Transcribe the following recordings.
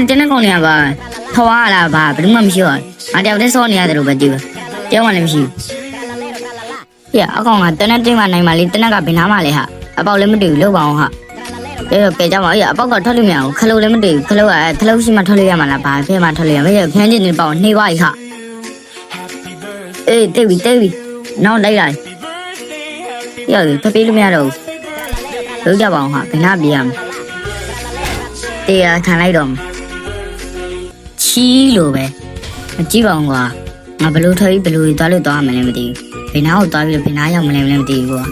တင်းကောင်နေပါထွားလာပါဘယ်သူမှမရှိတော့ငါတယောက်တည်းစောနေရတယ်လို့ပဲကြည့်တယောက်မှလည်းမရှိဘူးပြအကောင်ကတနက်တင်းမှနိုင်ပါလေတနက်ကဘယ်နားမှလဲဟာအပေါက်လည်းမတွေ့ဘူးလောက်ပါအောင်ဟာကဲကြပါအပေါက်ကထွက်လို့မရဘူးခလုတ်လည်းမတွေ့ဘူးခလုတ်ကခလုတ်ရှိမှထွက်လို့ရမှာလားဘာဖဲမှထွက်လို့ရမရဖျန်းကျင်နေပေါ့နှေးသွားပြီဟာအေးတိတ်ပြီနောက်လိုက်လိုက်ရဖပေးလို့မရတော့ဘူးလောက်ကြပါအောင်ဟာဘယ်နားပြေးရမလဲတရားခံလိုက်တော့ချီးလို့ပဲမကြည့်ပါဘူးကွာငါဘလို့ထွက်ပြီးဘလို့သွားလို့သွားမှလည်းမသိဘူးဘယ်နားကိုသွားပြီးဘယ်နားရောက်မှလည်းမသိဘူးကွာ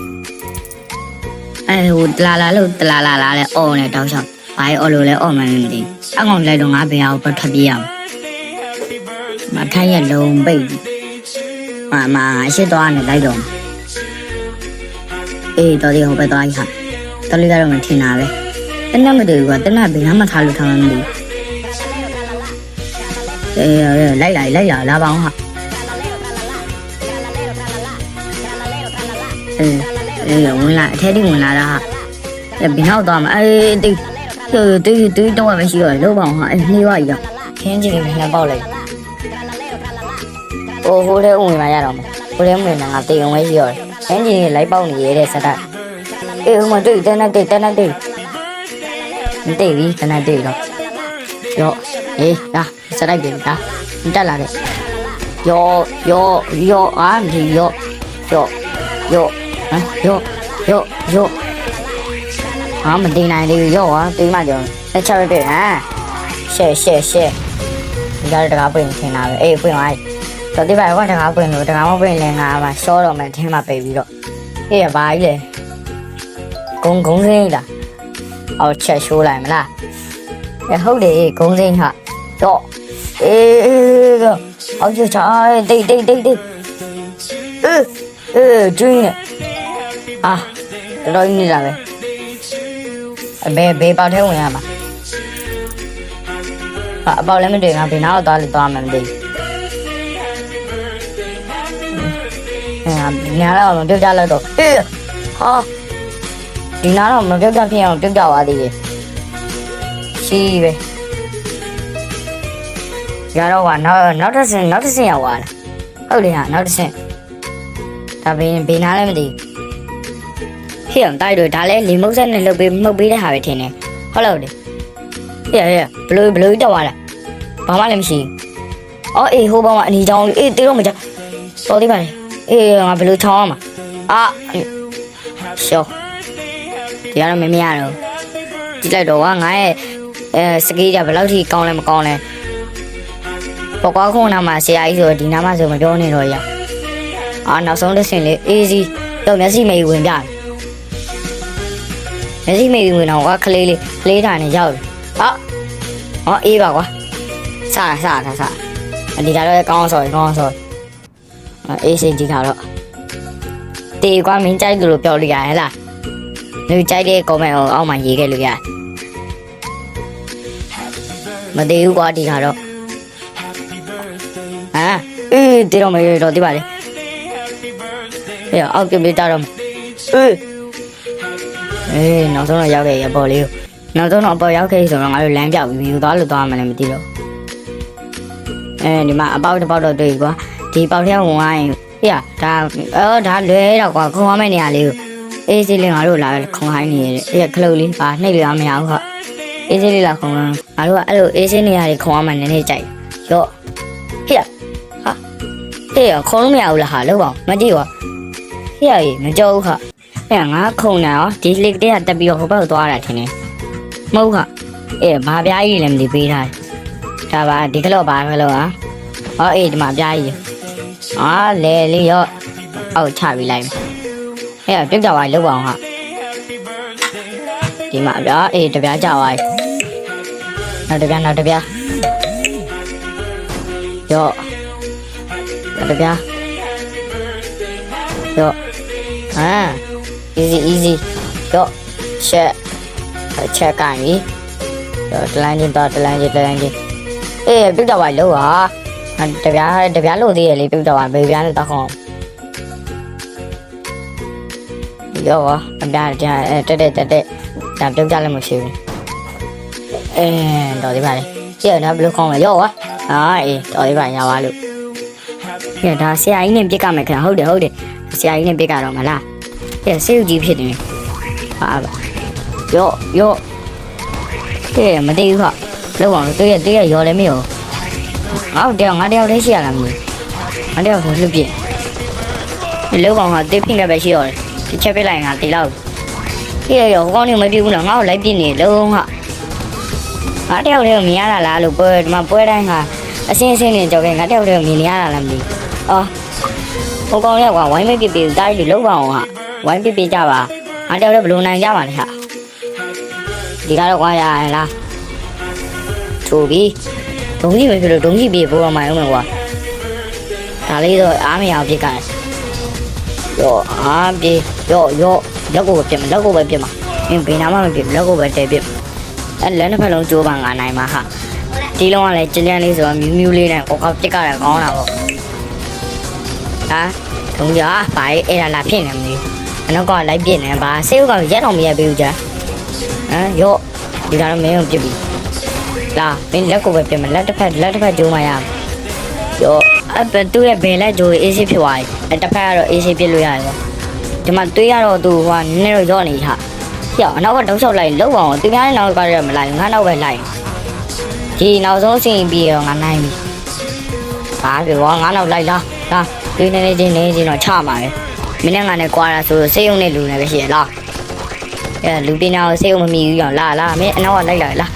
ဟိုတလာလဲအော်နေတောက်ချောင်းဘာအော်လို့လဲအော်မှလည်းမသိဘူးအကောင်လိုက်တော့ငါဘယ်အောင်ပတ်ထွက်ပြေးရမထိုင်ရလုံးပိတ်မရှစ်သွားနေလိုက်တော့အေးတော်ဒီဟိုပဲသွားကြီးဟာတော်လေးကတော့မထင်တာပဲတနက်မတွေ့ဘူးကွာတနက်ဘယ်နားမှထားလို့ထားမှမသိဘူးလိုက်လာပါအောင်ဟာဝင်လာအထဲထိဝင်လာတာဟာဘယ်နောက်သွားမှာတိတ်တော့မရှိတော့လို့ပါအောင်ဟာနှေးသွားပြီတော့ခင်းကြည့်နေပေါက်လိုက်ဟိုထဲဝင်လာရတော့မှာဟိုထဲဝင်လာငါတေအောင်ပဲရှိတော့ခင်းကြည့်လိုက်ပေါက်နေရတဲ့စက်တက်ဟိုမှာတွေ့တန်းတိတ်မတိတ်ပြီတန်းတိတ်တော့ရောလာစက်တိုက်ပြီဒါတက်လာတဲ့ရောအာဒီရောမတင်နိုင်သေးဘူးရောတိတ်မှကြောလက်ချရတဲ့ဟာရှဲဒီကတကားပွင့်ထင်တာပဲပွင့်သွားတော့ဒီဘက်ကတကားပွင့်လို့တကားမပွင့်လဲငါမှာရှော့တော့မှထင်းမှပိတ်ပြီးတော့ဘာကြီးလဲဂုံစင်းလားအော်ချက်ရှိုးလိုက်မလားဟုတ်တယ်ဂုံစင်းဟာတော့အော်ချာတိတ်ကျွင်းနေတော်ကြီးနေတာပဲဘယ်ပေါက်ထဲဝင်ရမှာအပေါက်လည်းမတွေ့ငါဘယ်နာတော့သွားမှမသိညာတော့မပြုတ်ကြလို့တော့ဟာဒီနာတော့မပြုတ်ကြဖြစ်အောင်ပြုတ်ကြပါသေးတယ်ရှိပဲရတော့ကနောက်တစ်ဆင့်ရောက်သွားလားဟုတ်တယ်ဟာနောက်တစ်ဆင့်ဒါဘယ်နာလဲမသိဟေ့တိုက်တော့ဒါလည်းလေမုတ်ဆက်နဲ့လှုပ်ပေးမှုတ်ပေးတဲ့ဟာပဲထင်တယ်ဟုတ်လို့တယ်ဘလို့တက်သွားလားဘာမှလည်းမရှိဟိုဘောမှာအနီချောင်းတေးတော့မကြတော်သေးပါလေငါဘလို့ချောင်းအောင်မှာရှော့ဒီကတော့မရတော့ကြည့်လိုက်တော့ငါရဲ့စကေးကြဘယ်လောက်ထိကောင်းလဲမကောင်းလဲပေါ်ကွာခုံနာမှာဆရာကြီးဆိုဒီနားမှာဆိုမပြောနေတော့ရနောက်ဆုံးတစ်ဆင့်လေးအေးစီတော့မျက်စိမိတ်ဝင်ပြမျက်စိမိတ်ဝင်တော့ကကလေးတာနဲ့ရောက်ပြီအေးပါကွာစဒီကတော့ကောင်းဆော်အေးစင်ဒီကတော့တေကွာမင်းကြိုက်လို့ပြောလို့ရဟဲ့လားလူကြိုက်တဲ့ comment ကိုအောက်မှာရေးခဲ့လို့ရမတည်ဘူးကွာဒီကတော့တေတော့မရတော့ဒီပါလေအောက်ပြပြတာတော့နောက်ဆုံးတော့ရောက်ခဲ့ရပေါ်လေးကိုနောက်ဆုံးတော့ပေါ်ရောက်ခဲ့ဆိုတော့ငါတို့လမ်းပြောက်ပြီးသွားလို့သွားမှလည်းမသိတော့ဒီမှာအပေါက်တစ်ပေါက်တော့တွေ့ကွာဒီပေါက်ထဲဝင်သွားရင်ဒါလွဲတော့ကွာခုံရမယ့်နေရာလေးကိုအေးစေးလေးငါတို့လာခုံဟိုင်းနေရခလုတ်လေးပါနှိပ်လို့မရဘူးခအေးစေးလေးလာခုံငါတို့ကအဲ့လိုအေးစေးနေရာတွေခုံရမှနည်းနည်းကြိုက်ရောခုံလို့မရဘူးလားဟာလို့ပါမကြည့်ကွာမကြောက်ဘူးခငါခုံနေရောဒီလက်တည်းကတက်ပြီးတော့ဟိုဘက်ကိုသွားတာထင်တယ်မဟုတ်ခဘာပြားကြီးလည်းမသိပေးထားဒါပါဒီကလောပါကလောဒီမှာပြားကြီးလဲလေးရောအောက်ချပြီးလိုက်ပြုတ်ကြပါလောက်ပါအောင်ဟာဒီမှာဗျာတပြားကြပါနောက်တပြားရောတပြားရောeasy ရောချက်ကန်ပြီရောတလန်းချင်းပြုတ်ကြပါလောက်ဟာတပြားလို့သေးရလေပြုတ်ကြပါဘေးပြားနဲ့တောက်ခေါင်းရောအပြားတက်ဒါပြုတ်ကြလည်းမရှိဘူး တော်သေးပါလေကြည့်ရတာဘယ်လိုခေါင်းလဲရော့ဝါအေးတော်သေးပါရပါလို့ကဲဒါဆရာကြီးနဲ့ပြစ်ကမယ်ခင်ဟုတ်တယ်ဆရာကြီးနဲ့ပြစ်ကတော့မလားကဲစေးကြီးဖြစ်နေဟာရော့ကဲမသိဘူးခလောက်အောင်တွေ့ရရော်လည်းမရောငါတယောက်လေးရှိရလားမသိငါတယောက်ဆိုလွတ်ပြလောက်အောင်ဟာတစ်ဖိနေပဲရှိရတယ်ဒီချက်ပြလိုက်ငါတီလောက်ကဲရောဟိုကောင်းနေမပြဘူးလားငါ့ကိုလိုက်ပြနေလုံးဟာငါတယောက်လေးကိုမြင်ရတာလားလို့ပွဲဒီမှာပွဲတိုင်းကအစင်းနေကြောက်ခဲ့ငါတယောက်လေးကိုမြင်ရတာလားမသိဟိုကောင်းလေးကဝိုင်းမပြပြတားရီလောက်အောင်ဟာဝိုင်းပြကြပါငါတယောက်လေးဘလို့နိုင်ကြပါလဲဟာဒီကတော့ကွာရလားချိုးပြီးဒုံကြီးပဲဖြစ်လို့ဒုံကြီးပြေပိုးတော့မှအောင်မယ်ကွာဒါလေးတော့အားမရအောင်ပြစ်ကြတယ်ရောအားပြေရောလက်ကိုပဲပြစ်မှာမင်းဘယ်နာမှမပြစ်လက်ကိုပဲတဲပြစ်လက်နှစ်ဖက်လုံးကြိုးပမ်းငါနိုင်မှာဟာဒီလုံးကလည်းကျန်းလေးဆိုတော့မြူးလေးနဲ့ကောက်ပြစ်ကြတယ်ကောင်းတာပေါ့ဟာဒုံကြီးဘာအဲ့ဒါလာဖြစ်နေမလို့အနောက်ကလိုက်ပြစ်နေပါဆေးဥကရက်တော့မရက်ဘူးကြာရောဒီကတော့မင်းကိုပြစ်ပြီလာမင်းလက်ကိုပဲပြစ်မှာလက်တစ်ဖက်ကြိုးမှရရောသူ့ရဲ့ဘယ်လက်ကြိုးအေးဆေးဖြစ်သွားပြီတစ်ဖက်ကတော့အေးဆေးပြစ်လို့ရတယ်ဒီမှာတွေးရတော့သူဟိုနည်းနည်းတော့ရော့နေဟာကြောက်အနောက်ကတောက်လျှောက်လိုက်လောက်အောင်သူများနောက်ကတော့မလိုက်ငါနောက်ပဲလိုက်ဒီနောက်ဆုံးအချိန်ပြီးတော့ငါနိုင်ပြီဘာပြောငါနောက်လိုက်လားတွေးနေချင်းတော့ချမှာပဲမင်းနဲ့ငါနဲ့ကွာတာဆိုစေးုံနဲ့လူနဲ့ပဲရှိရလားလူပညာကိုစေးုံမမီဘူးကြောင်လာမင်းအနောက်ကလိုက်လာလား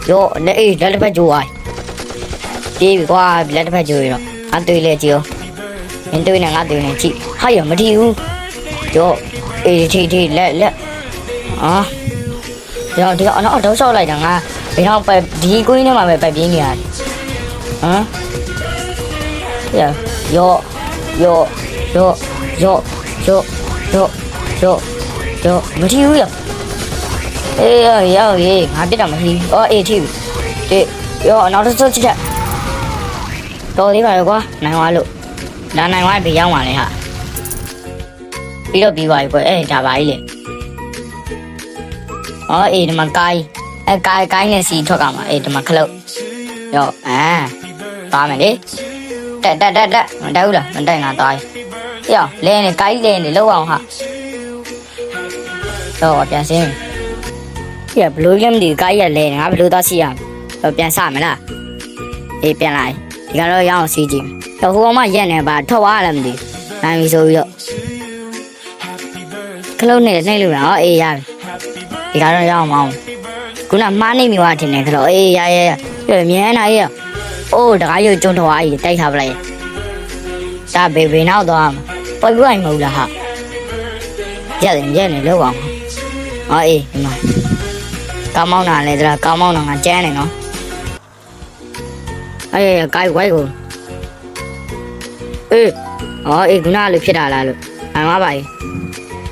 ရောလက်တစ်ဖက်ကြိုးသွားပြေးပြီကွာလက်တစ်ဖက်ကြိုးရတော့ငါတွေးလဲကြည့်အောင်မင်းတွေးနေငါတွေးနေကြည့်ဟာရမထီဘူးရောထီလက်ရောဒီအနောက်တော့ဆောက်လိုက်တာငါဘယ်တော့ပဲဒီကွင်းထဲမှာပဲပတ်ပြင်းနေရတယ်ရောမထီဘူးရောငါပြစ်တော့မထီဘူးအေးထီပြီရောနောက်တော့ချစ်တော်သေးပါလေကွာနိုင်သွားလို့ဒါနိုင်သွားပြီရောက်ပါလေဟာပြီးတော့ပြီးပါပြီကွဒါပါကြီးလေအေးဒီမှာကိုင်းနဲ့စီထွက်ကမှာဒီမှာခလုတ်ရောသွားမယ်လေတက်မတက်ဘူးလားမတက်ငါသွားရောလဲနေကိုင်းလဲနေလောက်အောင်ဟာတော့ပြန်စင်းဘလို့လဲမသိကိုင်းရလဲငါဘလို့သွားစီရပြန်စမလားပြန်လိုက်ဒီကတော့ရအောင်စီကြည့်ဟိုကောင်မရက်နေပါထွက်သွားလားမသိနိုင်ပြီဆိုပြီးတော့ခလုတ်နဲ့နှိမ့်လို့လားအေးရပြီဒီကတော့ရအောင်မအောင်ခုနမှားနေမိသွားတယ်ခလုတ်ရမြန်းလာတကားရုပ်ကျုံထွားကြီးတိုက်ထားပလိုက်ဒါဘေနောက်သွားမှာပွိုက်ပွိုက်မဟုတ်လားဟာရက်နေလောက်အောင်ဒီမှာကောင်းမောင်းတာလဲကောင်းမောင်းတာငါကျန်းနေနော်ကိုက်ဝိုက်ကိုခုနလိုဖြစ်တာလားလို့ငါပါ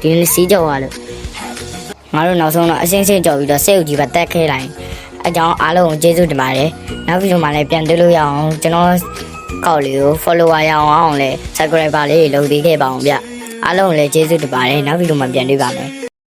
ဒီနေ့စီးကြော်ရလို့ငါတို့နောက်ဆုံးတော့အစင်းကြော်ပြီးတော့စိတ်ဥကြီးပဲတက်ခဲလိုက်အကြောင်းအားလုံးကိုကျေးဇူးတင်ပါတယ်နောက်ဗီဒီယိုမှာလည်းပြန်တွေ့လို့ရအောင်ကျွန်တော်ကောက်လေးကို follower ရအောင်လဲ subscriber လေးလုပ်ပေးခဲ့ပါအောင်ဗျအားလုံးကိုလည်းကျေးဇူးတင်ပါတယ်နောက်ဗီဒီယိုမှာပြန်တွေ့ပါမယ်